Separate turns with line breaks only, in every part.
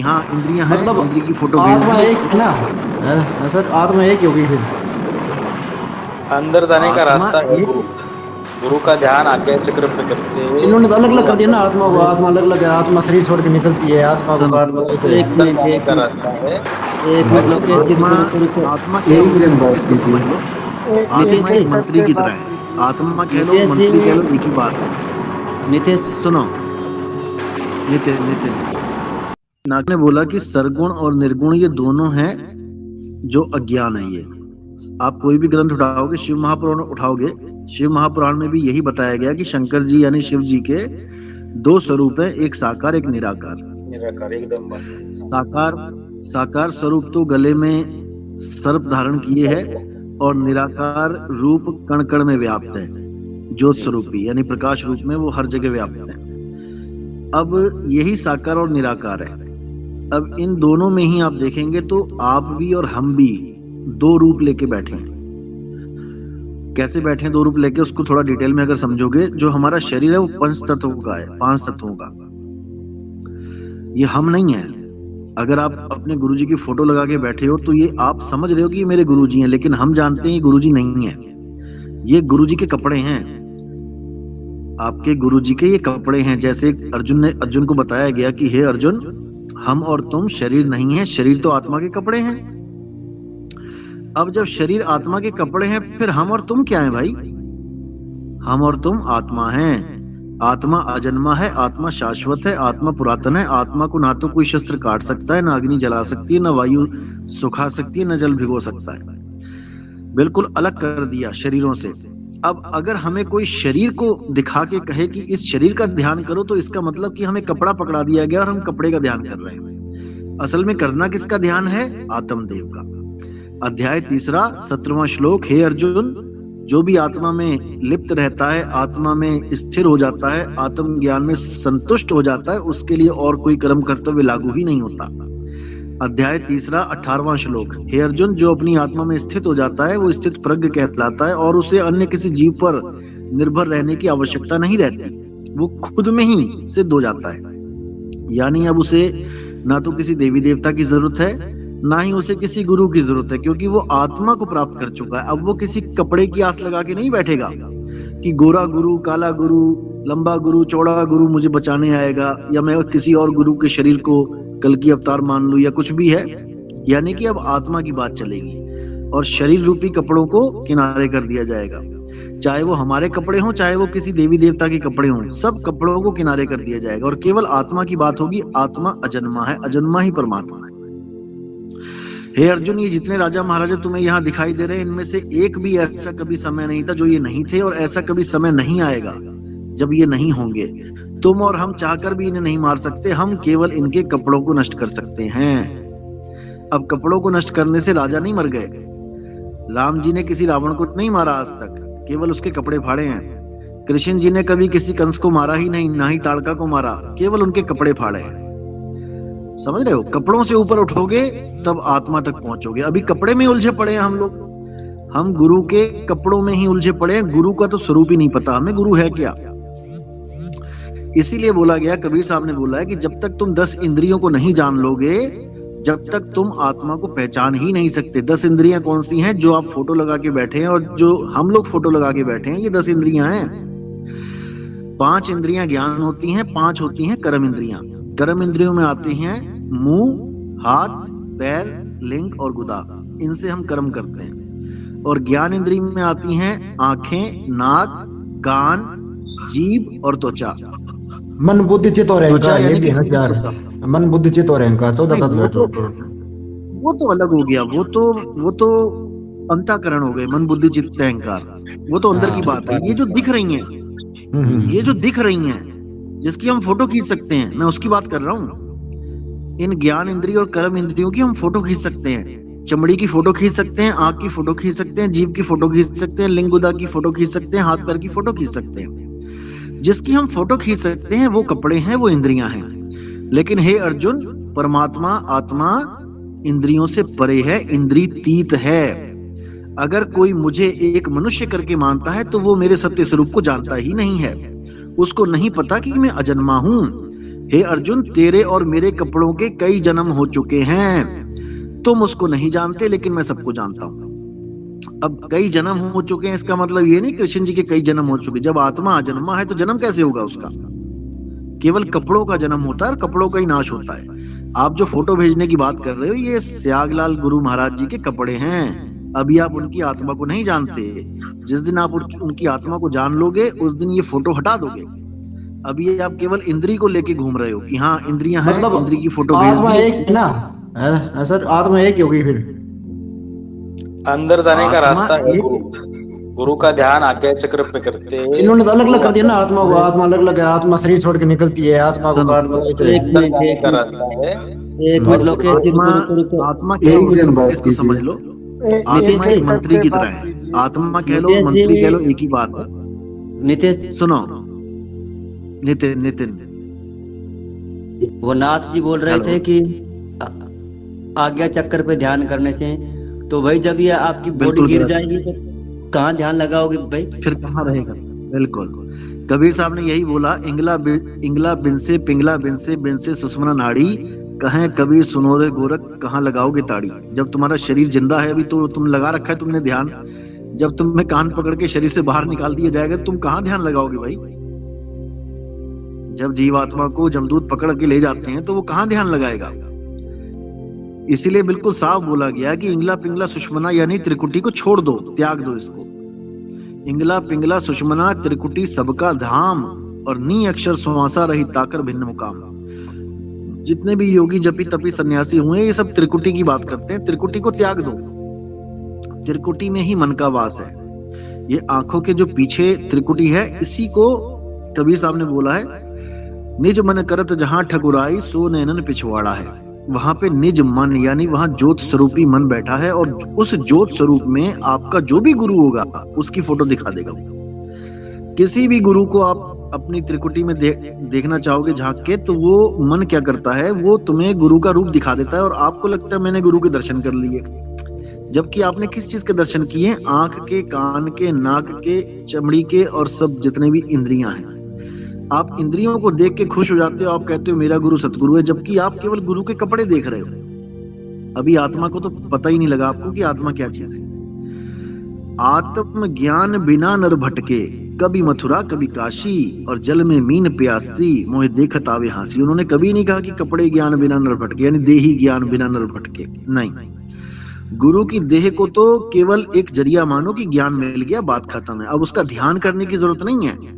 हाँ इंद्रियां हैं,
मतलब
इंद्री की फोटो भेज
आत्मा
दी
एक
एक।
है ना? सर आत्मा एक ही होगी फिर?
अंदर जाने का
आत्मा
रास्ता है
एक।
गुरु। गुरु का ध्यान आज्ञा चक्र पे करते हुए
इन्होंने तो अलग
गुरु
अलग कर दिया ना
अंदर
आत्मा को,
अरे
आत्मा अलग अलग है, आत्मा शरीर छोड़ के निकलती है, आत्मा को
सुनो,
काट दो
तो
ऐसे।
एक
अंदर
मिनट
जाने
एक
का
मिनट
रास्ता है।
एक मिनट
देखो
लोकेश जी
आत्मा,
मेरे को
आत्मा कह लो,
एक सेकंड बात
इसको समझ
कीजिए।
लो।
नितेश
आत्मा
जी,
एक मंत्री की तरह है। आत्मा कह लो,
नितेश जी,
मंत्री कह लो, एक ही बात है।
नितेश
सुनो, नितिन नितिन नाग ने बोला कि सरगुण और निर्गुण ये दोनों हैं जो अज्ञान है। ये आप कोई भी ग्रंथ उठाओगे, शिव महापुराण उठाओगे, शिव महापुराण में भी यही बताया गया कि शंकर जी यानी शिव जी के दो स्वरूप है, एक साकार एक निराकार।
निराकार एकदम बात।
साकार, साकार स्वरूप तो गले में सर्प धारण किए है, और निराकार रूप कण कण में व्याप्त है, ज्योत
जी
स्वरूपी यानी प्रकाश रूप में वो हर जगह व्याप्त है। अब यही साकार और निराकार है। अब इन दोनों में ही आप देखेंगे तो आप भी और हम भी दो रूप लेके बैठे हैं। कैसे बैठे हैं दो रूप लेके, उसको थोड़ा डिटेल में अगर समझोगे, जो हमारा शरीर है वो पंच तत्वों का है, पांच तत्वों का। ये हम नहीं है। अगर आप अपने गुरुजी की फोटो लगा के बैठे हो तो ये आप समझ रहे हो कि ये मेरे गुरुजी हैं, लेकिन हम जानते हैं ये गुरुजी नहीं है। ये गुरुजी के कपड़े हैं, आपके गुरुजी के ये कपड़े हैं। जैसे अर्जुन को बताया गया कि हे अर्जुन, हम और तुम शरीर नहीं है, शरीर तो आत्मा के कपड़े हैं। अब जब शरीर आत्मा के कपड़े हैं, फिर हम और तुम क्या है भाई? हम और तुम आत्मा हैं। आत्मा अजन्मा है, आत्मा शाश्वत है, आत्मा पुरातन है। आत्मा को ना तो कोई शस्त्र काट सकता है, ना अग्नि जला सकती है, ना वायु सुखा सकती है, ना जल भिगो सकता है। बिल्कुल अलग कर दिया शरीरों से। अब अगर हमें कोई शरीर को दिखा के कहे कि इस शरीर का ध्यान करो, तो इसका मतलब कि हमें कपड़ा पकड़ा दिया गया और हम कपड़े का ध्यान कर रहे हैं। असल में करना किसका ध्यान है? आत्मदेव का। अध्याय 3 17वां श्लोक, हे अर्जुन, जो भी आत्मा में लिप्त रहता है, आत्मा में स्थिर हो जाता है, आत्म ज्ञान में संतुष्ट हो जाता है, उसके लिए और कोई कर्म कर्तव्य लागू ही नहीं होता। अध्याय 3 18वां श्लोक, हे अर्जुन, जो अपनी आत्मा में स्थित हो जाता है वो स्थित प्रज्ञ कहलाता है, और उसे अन्य किसी जीव पर निर्भर रहने की आवश्यकता नहीं रहती। वो खुद में ही सिद्ध हो जाता है। यानी अब उसे ना तो किसी देवी देवता की जरूरत है, ना ही उसे किसी गुरु की जरूरत है, क्योंकि वो आत्मा को प्राप्त कर चुका है। अब वो किसी कपड़े की आस लगा के नहीं बैठेगा कि गोरा गुरु, काला गुरु, लंबा गुरु, चौड़ा गुरु मुझे बचाने आएगा, या मैं किसी और गुरु के शरीर को कल की अवतार मान लूं, या कुछ भी है। यानी कि अब आत्मा की बात चलेगी, और शरीर रूपी कपड़ों को किनारे कर दिया जाएगा। चाहे वो हमारे कपड़े हों, चाहे वो किसी देवी देवता के कपड़े हों, सब कपड़ों को किनारे कर दिया जाएगा, और केवल आत्मा की बात होगी। आत्मा अजन्मा है, अजन्मा ही परमात्मा है। हे अर्जुन, ये जितने राजा महाराजा तुम्हें यहाँ दिखाई दे रहे हैं, इनमें से एक भी ऐसा कभी समय नहीं था जो ये नहीं थे, और ऐसा कभी समय नहीं आएगा जब ये नहीं होंगे। तुम और हम चाहकर भी इन्हें नहीं मार सकते, हम केवल इनके कपड़ों को नष्ट कर सकते हैं। अब कपड़ों को नष्ट करने से राजा नहीं मर गए। राम जी ने किसी रावण को नहीं मारा आज तक, केवल उसके कपड़े फाड़े हैं। कृष्ण जी ने कभी किसी कंस को मारा ही नहीं, ना ही ताड़का को मारा, केवल उनके कपड़े फाड़े हैं। समझ रहे हो? कपड़ों से ऊपर उठोगे तब आत्मा तक पहुंचोगे। अभी कपड़े में उलझे पड़े हैं हम लोग, हम गुरु के कपड़ों में ही उलझे पड़े हैं। गुरु का तो स्वरूप ही नहीं पता हमें, गुरु है क्या। इसीलिए बोला गया, कबीर साहब ने बोला है कि जब तक तुम 10 इंद्रियों को नहीं जान लोगे, जब तक तुम आत्मा को पहचान ही नहीं सकते। 10 इंद्रियां कौन सी हैं? जो आप फोटो लगा के बैठे हैं, और जो हम लोग फोटो लगा के बैठे हैं, ये 10 इंद्रियां हैं। 5 इंद्रियां ज्ञान होती हैं, 5 होती हैं कर्म इंद्रियां। कर्म इंद्रियों में आती हैं मुंह, हाथ, पैर, लिंग और गुदा। इनसे हम कर्म करते हैं। और ज्ञान इंद्रिय में आती हैं आंखें, नाक, कान, जीभ और त्वचा।
मन बुद्धि चित्त और
त्वचा
अहंकार, ये
यानी
भी
कि
है ना चार? मन बुद्धि चित्त और अहंकार 14
नहीं,
तत्व है
वो तो अलग हो गया। वो तो अंतःकरण हो गए, मन बुद्धि चित्त अहंकार। वो तो अंदर की बात है। ये जो दिख रही हैं, ये जो दिख रही हैं, जिसकी हम फोटो खींच सकते हैं, मैं उसकी बात कर रहा हूँ। इन ज्ञान इंद्रियों और कर्म इंद्रियों की हम फोटो खींच सकते हैं। चमड़ी की फोटो खींच सकते हैं, आंख की फोटो खींच सकते हैं, जीभ की फोटो खींच सकते हैं, लिंग गुदा की फोटो खींच सकते हैं, हाथ पैर की फोटो खींच सकते हैं। जिसकी हम फोटो खींच सकते हैं वो कपड़े हैं, वो इंद्रियां हैं। लेकिन हे अर्जुन, परमात्मा आत्मा इंद्रियों से परे है, इंद्रियतीत है। अगर कोई मुझे एक मनुष्य करके मानता है तो वो मेरे सत्य स्वरूप को जानता ही नहीं है। उसको नहीं पता कि मैं अजन्मा हूं। हे अर्जुन, तेरे और मेरे कपड़ों के कई जन्म हो चुके हैं। तुम उसको नहीं जानते, लेकिन मैं सबको जानता हूं। अब कई जन्म हो चुके हैं, इसका मतलब ये नहीं कृष्ण जी के कई जन्म हो चुके। जब आत्मा अजन्मा है तो जन्म कैसे होगा उसका? केवल कपड़ों का जन्म होता है और कपड़ों का ही नाश होता है। आप जो फोटो भेजने की बात कर रहे हो, ये स्यागलाल गुरु महाराज जी के कपड़े हैं। अभी आप उनकी आत्मा को नहीं जानते। जिस दिन आप उनकी आत्मा को जान लोगे, उस दिन ये फोटो हटा दोगे। अभी आप केवल इंद्री को लेके घूम रहे हो कि हाँ इंद्रियां हैं,
मतलब
इंद्री की फोटो भेज
आत्मा
दी।
एक है ना? सर आत्मा एक ही होगी फिर?
अंदर जाने का
आत्मा
रास्ता है।
एक,
गुरु का ध्यान आज्ञा चक्र पे करते
इन्होंने तो अलग अलग कर दिया ना आत्मा को। आत्मा अलग अलग है, आत्मा शरीर छोड़ के निकलती है, आत्मा को
सुनो,
काट दो तो
एक
अंदर
मिनट
जाने
एक
का
मिनट
रास्ता है।
एक
और
मिनट लोकेश जी,
आत्मा
रुको रुको रुको।
आत्मा क्या
एक जन
होती है
बात
इसको
कीजिए।
समझ लो।
नितेश
आत्मा एक
जी,
मंत्री की तरह है। आत्मा कह लो,
नितेश
मंत्री
जी,
कह लो, एक ही बात है।
नितेश,
सुनो नितिन नितिन
वो नाथ जी बोल रहे
हेलो।
थे कि आज्ञा चक्कर पे ध्यान करने से, तो भाई जब ये आपकी बॉडी
बिल्कुल
गिर
गलत।
जाएगी तो कहाँ ध्यान लगाओगे भाई?
फिर कहाँ रहेगा? बिल्कुल, कबीर साहब ने यही बोला, इंगला बिन से पिंगला बिन से सुषमना नाड़ी, कहें कबीर सुनो रे गोरख, कहाँ लगाओगे ताड़ी। जब तुम्हारा शरीर जिंदा है अभी तो तुम लगा रखा है तुमने ध्यान। जब तुम्हें कान पकड़ के शरीर से बाहर निकाल दिया जाएगा, तुम कहाँ ध्यान लगाओगे भाई? जब जीवात्मा को जमदूत पकड़ के ले जाते हैं तो वो कहाँ ध्यान लगाएगा? इसीलिए बिल्कुल साफ बोला गया कि इंगला पिंगला सुषमना यानी त्रिकुटी को छोड़ दो, त्याग दो इसको। इंगला पिंगला सुषमना त्रिकुटी सबका धाम, और नी अक्षर सुवासा रही ताकर भिन्न मुकाम। जितने भी योगी जपी तपी सन्यासी हुए, ये सब त्रिकुटी की बात करते हैं। त्रिकुटी को त्याग दो। त्रिकुटी में ही मन का वास है। ये आंखों के जो पीछे त्रिकुटी है, इसी को कबीर साहब ने बोला है, निज मन करत जहां ठकुराई, सो नैनन पिछवाड़ा है। वहां पे निज मन यानी वहां ज्योत स्वरूपी मन बैठा है, और उस ज्योत स्वरूप में आपका जो भी गुरु होगा उसकी फोटो दिखा देगा। किसी भी गुरु को आप अपनी त्रिकुटी में देखना चाहोगे झांक के, तो वो मन क्या करता है, वो तुम्हें गुरु का रूप दिखा देता है और आपको लगता है मैंने गुरु के दर्शन कर लिए। जबकि आपने किस चीज के दर्शन किए? आंख के, कान के, नाक के, चमड़ी के, और सब जितने भी इंद्रियां हैं। आप इंद्रियों को देख के खुश हो जाते हो, आप कहते हो मेरा गुरु सतगुरु है, जबकि आप केवल गुरु के कपड़े देख रहे हो। अभी आत्मा को तो पता ही नहीं लगा आपको कि आत्मा क्या चीज है। आत्म ज्ञान बिना नर भटके, कभी मथुरा कभी काशी, और जल में मीन प्यासी, मोहे देखत आवे हासी। उन्होंने कभी नहीं कहा कि कपड़े ज्ञान बिना नर भटके, यानी देही ज्ञान बिना नर भटके। नहीं, गुरु की देह को तो केवल एक जरिया मानो कि ज्ञान मिल गया, बात खत्म है। अब उसका ध्यान करने की जरूरत नहीं है।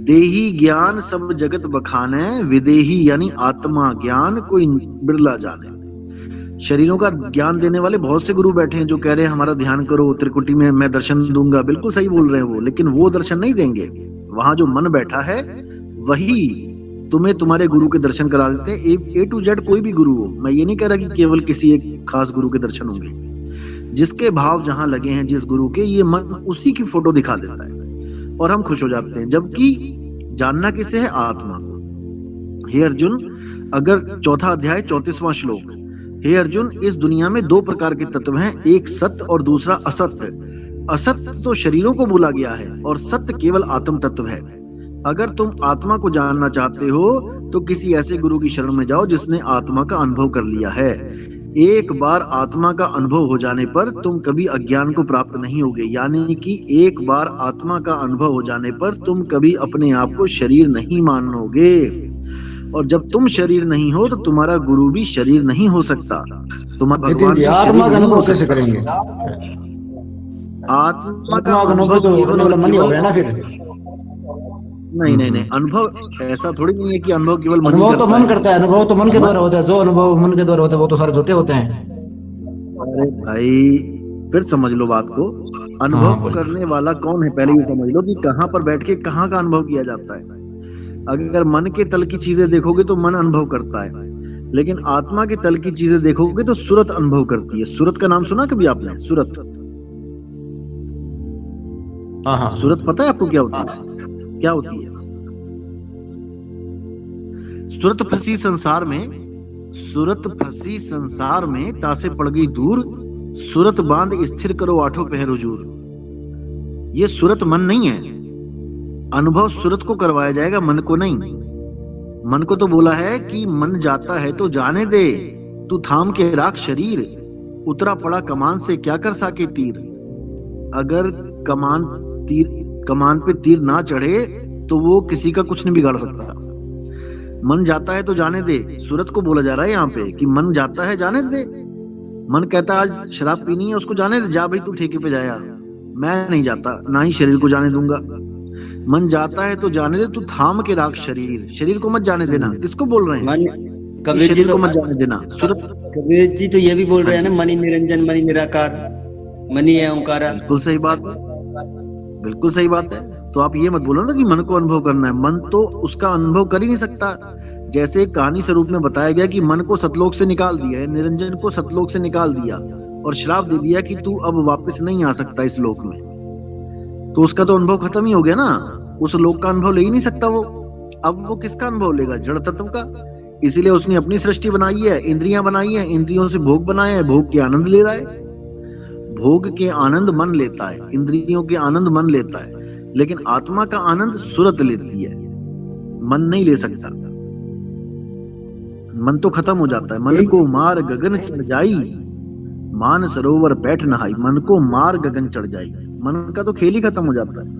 देही ज्ञान सब जगत बखाने, विदेही यानी आत्मा ज्ञान कोई बिरला जाने। शरीरों का ज्ञान देने वाले बहुत से गुरु बैठे हैं जो कह रहे हैं हमारा ध्यान करो, त्रिकुटी में मैं दर्शन दूंगा। बिल्कुल सही बोल रहे हैं वो, लेकिन वो दर्शन नहीं देंगे। वहां जो मन बैठा है वही तुम्हें तुम्हारे गुरु के दर्शन करा देते हैं। ए टू जेड कोई भी गुरु हो, मैं ये नहीं कह रहा कि केवल किसी एक खास गुरु के दर्शन होंगे। जिसके भाव जहां लगे हैं जिस गुरु के, ये मन उसी की फोटो दिखा देता है और हम खुश हो जाते हैं। जबकि जानना किसे है? आत्मा को। हे अर्जुन, अगर चौथा अध्याय 34वां श्लोक, हे अर्जुन, इस दुनिया में दो प्रकार के तत्व हैं, एक सत्य और दूसरा असत्य। असत्य तो शरीरों को बोला गया है और सत्य केवल आत्म तत्व है। अगर तुम आत्मा को जानना चाहते हो तो किसी ऐसे गुरु की शरण में जाओ जिसने आत्मा का अनुभव कर लिया है। एक बार आत्मा का अनुभव हो जाने पर तुम कभी अज्ञान को प्राप्त नहीं होगे। यानी कि एक बार आत्मा का अनुभव हो जाने पर तुम कभी अपने आप को शरीर नहीं मानोगे, और जब तुम शरीर नहीं हो तो तुम्हारा गुरु भी शरीर नहीं हो सकता, तुम्हारा भगवान भी
आत्मा
शरीर
का
नहीं हो
अनुभव कैसे
सकता।
करेंगे?
आत्मा का
आत्मा का
अनुभव
तो
केवल और
मन ही हो
केवल,
गया ना फिर।
नहीं, अनुभव ऐसा थोड़ी नहीं है कि अनुभव केवल मन ही
अनुभव तो
करता
मन
है।
करता है, अनुभव तो मन के द्वारा होता है। जो अनुभव मन के द्वारा होता है वो तो सारे झूठे होते हैं।
अरे भाई, फिर समझ लो बात को। अनुभव करने वाला कौन है पहले ये समझ लो कि कहाँ पर बैठ के कहाँ का अनुभव किया जाता है। अगर मन के तल की चीजें देखोगे तो मन अनुभव करता है, लेकिन आत्मा के तल की चीजें देखोगे तो सूरत अनुभव करती है। सूरत का नाम सुना कभी आपने? सूरत, सूरत पता है आपको क्या होती है? क्या होती है सूरत? फंसी संसार में, सूरत फंसी संसार में, तासे पड़ गई दूर, सूरत बांध स्थिर करो आठों पहर हुजूर। ये सूरत मन नहीं है। अनुभव सूरत को करवाया जाएगा, मन को नहीं। मन को तो बोला है कि मन जाता है तो जाने दे, तू थाम के राख शरीर, उतरा पड़ा कमान से क्या कर सके तीर। अगर कमान पे तीर ना चढ़े तो वो किसी का कुछ नहीं बिगाड़ सकता। मन जाता है तो जाने दे, सूरत को बोला जा रहा है यहाँ पे कि मन जाता है जाने दे। मन कहता है आज शराब पीनी है, उसको जाने दे, जा भाई तू ठेके पे जाया, मैं नहीं जाता, ना ही शरीर को जाने दूंगा। मन जाता है तो जाने दे, तू थाम के राख शरीर, शरीर को मत जाने देना। किसको बोल रहे हैं?
मन कबीर जी
शरीर
तो
को मत जाने देना। सूरत
कबीर जी तो ये भी बोल रहे हैं ना, मनी निरंजन मनी निराकार मनी है ओंकारा।
बिल्कुल सही बात है, बिल्कुल सही बात है। तो आप ये मत बोलो ना कि मन को अनुभव करना है, मन तो उसका अनुभव कर ही नहीं सकता। जैसे कहानी स्वरूप में बताया गया कि मन को सतलोक से निकाल दिया है, निरंजन को सतलोक से निकाल दिया और श्राप दे दिया कि तू अब वापस नहीं आ सकता इस लोक में, तो उसका तो अनुभव खत्म ही हो गया ना, उस लोक का अनुभव ले ही नहीं सकता वो। अब वो किसका अनुभव लेगा? जड़ तत्व का। इसीलिए उसने अपनी सृष्टि बनाई है, इंद्रियां बनाई है, इंद्रियों से भोग बनाया है, भोग के आनंद ले रहा है। भोग के आनंद मन लेता है, इंद्रियों के आनंद मन लेता है, लेकिन आत्मा का आनंद सूरत लेती है, मन नहीं ले सकता। मन तो खत्म हो जाता है। मन को मार गगन चढ़ जाई, मान सरोवर बैठ नहाई। मन को मार गगन चढ़ जाई, मन का तो खेल ही खत्म हो जाता है।